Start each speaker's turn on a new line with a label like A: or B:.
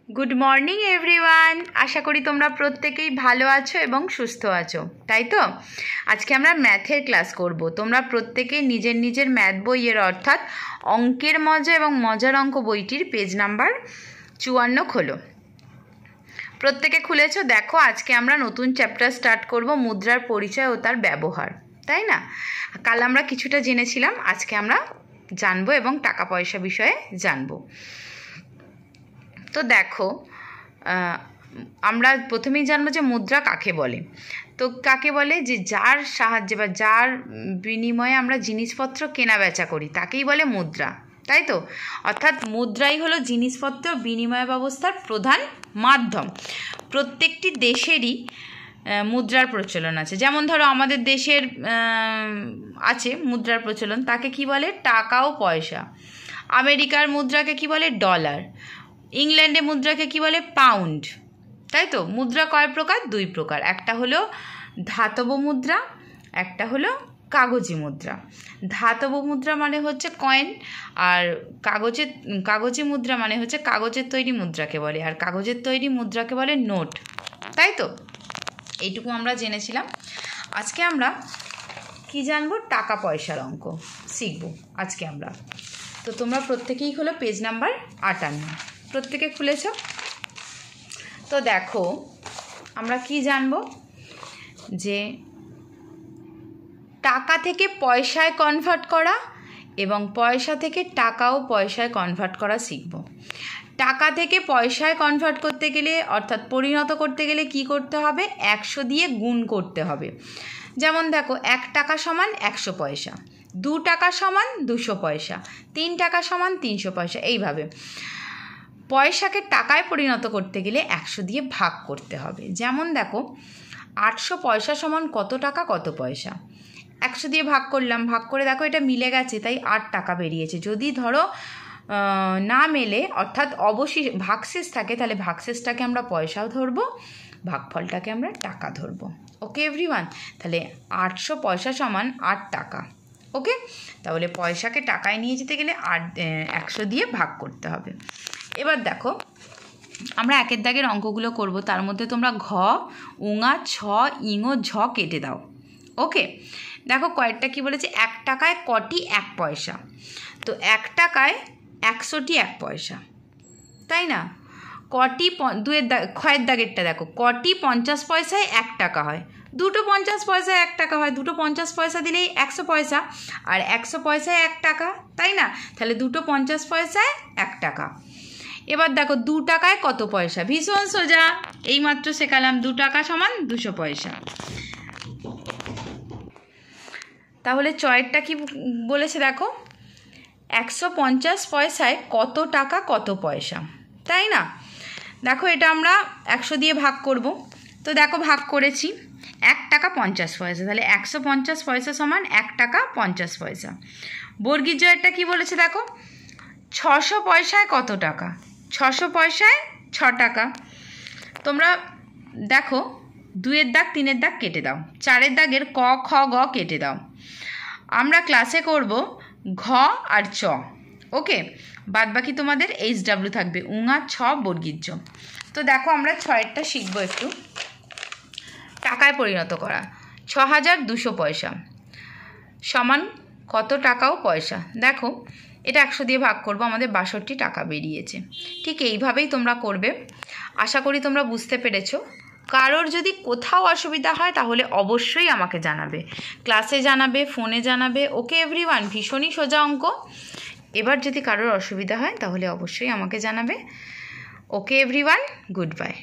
A: Good morning everyone. আশা করি তোমরা প্রত্যেকেই ভালো আছো এবং সুস্থ আছো, তাই তো? আজকে আমরা ম্যাথের ক্লাস করব। তোমরা প্রত্যেকেই নিজের নিজের ম্যাথ বইয়ের অর্থাৎ অঙ্কের মজা এবং মজার অঙ্ক বইটির পেজ নাম্বার 54 খোলো। প্রত্যেকে খুলেছো? দেখো, আজকে আমরা নতুন চ্যাপ্টার স্টার্ট করব, মুদ্রার পরিচয় ও তার ব্যবহার, তাই না? কাল আমরা কিছুটা জেনেছিলাম, আজকে আমরা জানবো এবং টাকা পয়সা বিষয়ে জানবো। তো দেখো, আমরা প্রথমেই জানবো যে মুদ্রা কাকে বলে। তো কাকে বলে? যে যার সাহায্যে বা যার বিনিময়ে আমরা জিনিসপত্র কেনা বেচা করি তাকেই বলে মুদ্রা, তাই তো? অর্থাৎ মুদ্রাই হলো জিনিসপত্র বিনিময় ব্যবস্থার প্রধান মাধ্যম। প্রত্যেকটি দেশেরই মুদ্রার প্রচলন আছে। যেমন ধরো আমাদের দেশের আছে মুদ্রার প্রচলন, তাকে কি বলে? টাকা ও পয়সা। আমেরিকার মুদ্রাকে কি বলে? ডলার। ইংল্যান্ডে মুদ্রাকে কি বলে? পাউন্ড, তাই তো? মুদ্রা কয় প্রকার? দুই প্রকার। একটা হলো ধাতব মুদ্রা, একটা হলো কাগজি মুদ্রা। ধাতব মুদ্রা মানে হচ্ছে কয়েন, আর কাগজি মুদ্রা মানে হচ্ছে কাগজের তৈরি মুদ্রাকে বলে, আর কাগজের তৈরি মুদ্রাকে বলে নোট, তাই তো? এইটুকু আমরা জেনেছিলাম। আজকে আমরা কি জানবো? টাকা পয়সার অঙ্ক শিখবো আজকে আমরা। তো তোমরা প্রত্যেকেই হলো পেজ নাম্বার 58, প্রত্যেকে খুলেছ? তো দেখো, আমরা কি জানবো? যে টাকা থেকে পয়সায় কনভার্ট করা এবং পয়সা থেকে টাকা ও পয়সায় কনভার্ট করা শিখব। টাকা থেকে পয়সায় কনভার্ট করতে গেলে অর্থাৎ পরিণত করতে গেলে কি করতে হবে? 100 দিয়ে গুণ করতে হবে। যেমন দেখো, 1 টাকা সমান 100 পয়সা, 2 টাকা সমান 200 পয়সা, 3 টাকা সমান 300 পয়সা। এইভাবে পয়সাকে টাকায় পরিণত করতে গেলে 100 দিয়ে ভাগ করতে হবে। যেমন দেখো, 800 পয়সা সমান কত টাকা কত পয়সা? 100 দিয়ে ভাগ করলাম, ভাগ করে দেখো এটা মিলে গেছে, তাই 8 টাকা বেরিয়েছে। যদি ধরো না মেলে অর্থাৎ অবশেষ ভাগশেষ থাকে, তাহলে ভাগশেষটাকে আমরা পয়সাও ধরবো, ভাগফলটাকে আমরা টাকা ধরবো। ওকে এভরিওয়ান? তাহলে 800 পয়সা সমান 8 টাকা। ওকে, তাহলে পয়সাকে টাকায় নিয়ে যেতে গেলে 100 দিয়ে ভাগ করতে হবে। এবার দেখো, আমরা একের দাগের অঙ্কগুলো করব, তার মধ্যে তোমরা ঘ, উঙা, ছ, ইঙ, ঝ কেটে দাও। ওকে, দেখো কয়েকটা কি বলেছে? 1 টাকায় কটি 1 পয়সা? তো 1 টাকায় 100টি 1 পয়সা, তাই না? কটি ক্ষয়ের দাগেরটা দেখো, কটি 50 পয়সায় 1 টাকা হয়? দুটো 50 পয়সায় 1 টাকা হয়। দুটো 50 পয়সা দিলেই 100 পয়সা, আর 100 পয়সায় 1 টাকা, তাই না? তাহলে দুটো 50 পয়সায় 1 টাকা। এবার দেখো 2 টাকায় কত পয়সা? ভীষণ সোজা, এইমাত্র শেখালাম। 2 টাকা সমান 200 পয়সা। তাহলে চয়েরটা কি বলেছে দেখো? 150 পয়সায় কত টাকা কত পয়সা, তাই না? দেখো এটা আমরা 100 দিয়ে ভাগ করব। তো দেখো ভাগ করেছি, 1 টাকা 50 পয়সা, তাহলে 150 পয়সা সমান 1 টাকা 50 পয়সা। বর্গীর জয়েরটা কি বলেছে দেখো? 600 পয়সায় কত টাকা? 600 পয়সায় 6 টাকা। তোমরা দেখো 2-এর দাগ 3-এর দাগ কেটে দাও, 4-এর দাগের ক, খ, গ কেটে দাও। আমরা ক্লাসে করব ঘ আর চ। ওকে, বাদ বাকি তোমাদের HW থাকবে, উঙা, ছ, বর্গীর জ। তো দেখো আমরা 6-এরটা শিখবো একটু। টাকায় পরিণত করা। 6200 পয়সা সমান কত টাকা ও পয়সা? দেখো এটা 100 দিয়ে ভাগ করব, আমাদের 62 টাকা বেরিয়েছে। ঠিক এইভাবেই তোমরা করবে। আশা করি তোমরা বুঝতে পেরেছো। কারোর যদি কোথাও অসুবিধা হয় তাহলে অবশ্যই আমাকে জানাবে, ক্লাসে জানাবে, ফোনে জানাবে। ওকে এভরিওয়ান, ভীষণই সোজা অঙ্ক। এবার যদি কারোর অসুবিধা হয় তাহলে অবশ্যই আমাকে জানাবে। ওকে এভরিওয়ান, গুড বাই।